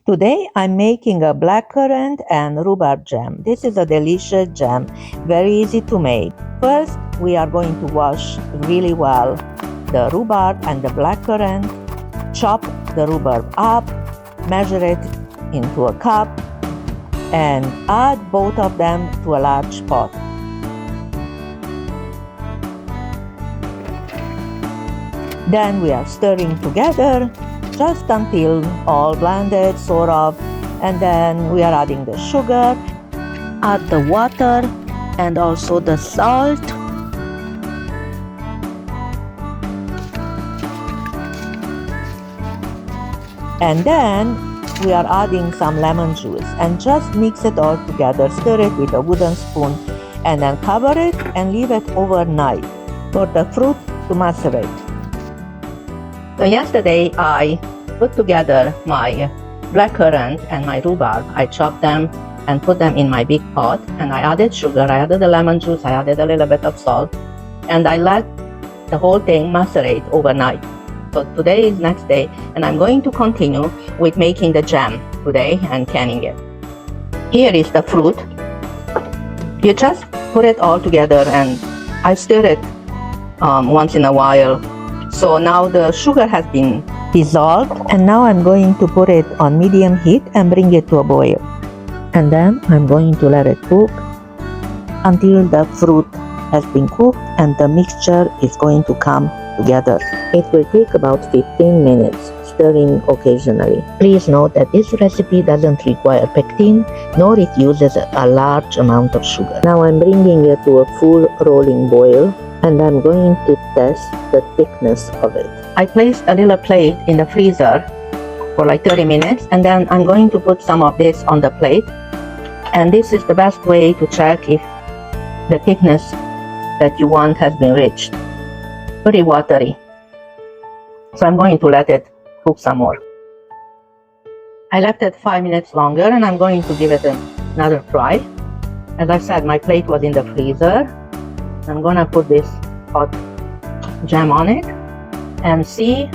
Today I'm making a blackcurrant and rhubarb jam. This is a delicious jam, very easy to make. First, we are going to wash really well the rhubarb and the blackcurrant. Chop the rhubarb up, measure it into a cup, and add both of them to a large pot. Then we are stirring together just until all blended, sort of, and then we are adding the sugar, add the water, and also the salt. And then we are adding some lemon juice and just mix it all together, stir it with a wooden spoon, and then cover it and leave it overnight for the fruit to macerate. So yesterday I put together my blackcurrant and my rhubarb. I chopped them and put them in my big pot, and I added sugar, I added the lemon juice, I added a little bit of salt, and I let the whole thing macerate overnight. So today is next day, and I'm going to continue with making the jam today and canning it. Here is the fruit. You just put it all together, and I stir it once in a while. So now the sugar has been dissolved, and now I'm going to put it on medium heat and bring it to a boil. And then I'm going to let it cook until the fruit has been cooked and the mixture is going to come together. It will take about 15 minutes, stirring occasionally. Please note that this recipe doesn't require pectin, nor it uses a large amount of sugar. Now I'm bringing it to a full rolling boil, and I'm going to test the thickness of it. I placed a little plate in the freezer for like 30 minutes, and then I'm going to put some of this on the plate. And this is the best way to check if the thickness that you want has been reached. Pretty watery. So I'm going to let it cook some more. I left it 5 minutes longer, and I'm going to give it another try. As I said, my plate was in the freezer. I'm gonna put this hot jam on it and see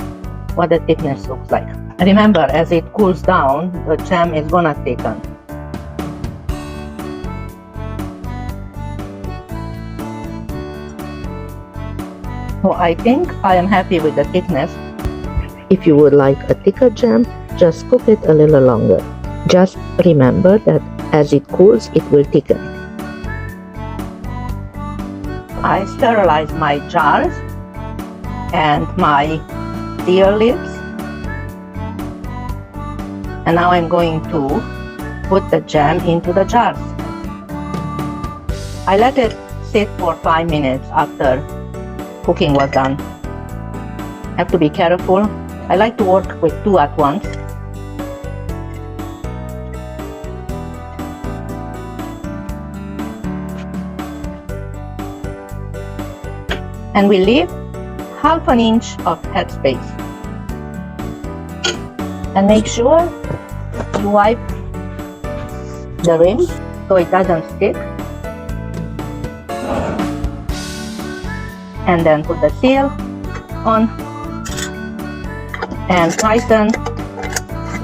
what the thickness looks like. Remember, as it cools down, the jam is gonna thicken. So I think I am happy with the thickness. If you would like a thicker jam, just cook it a little longer. Just remember that as it cools, it will thicken. I sterilized my jars and my seal lids, and now I'm going to put the jam into the jars. I let it sit for 5 minutes after cooking was done. Have to be careful. I like to work with 2 at once. And we leave half an inch of headspace. And make sure you wipe the rim so it doesn't stick. And then put the seal on and tighten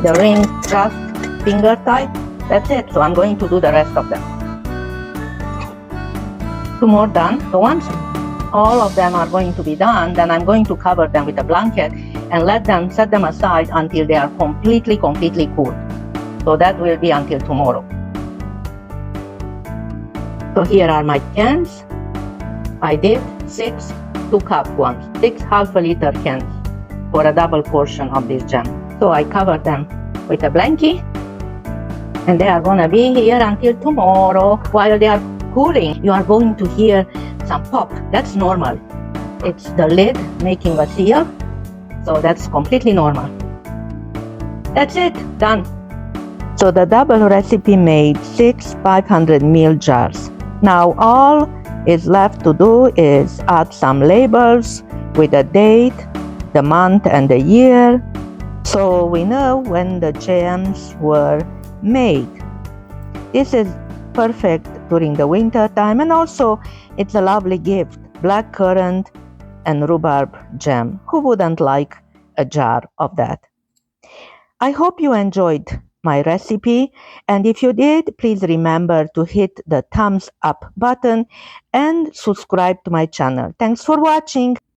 the ring just finger tight. That's it. So I'm going to do the rest of them. 2 more done. So once all of them are going to be done, then I'm going to cover them with a blanket and set them aside until they are completely cooled. So that will be until tomorrow. So here are my cans. I did 6 2-cup ones, 6 half-a-liter cans for a double portion of this jam. So I covered them with a blankie, and they are gonna be here until tomorrow. While they are cooling, you are going to hear some pop. That's normal. It's the lid making a seal, so that's completely normal. That's it, done. So the double recipe made 6 500 ml jars. Now all is left to do is add some labels with the date, the month, and the year, so we know when the jams were made. This is perfect during the winter time, and also it's a lovely gift. Blackcurrant and rhubarb jam. Who wouldn't like a jar of that? I hope you enjoyed my recipe. And if you did, please remember to hit the thumbs up button and subscribe to my channel. Thanks for watching.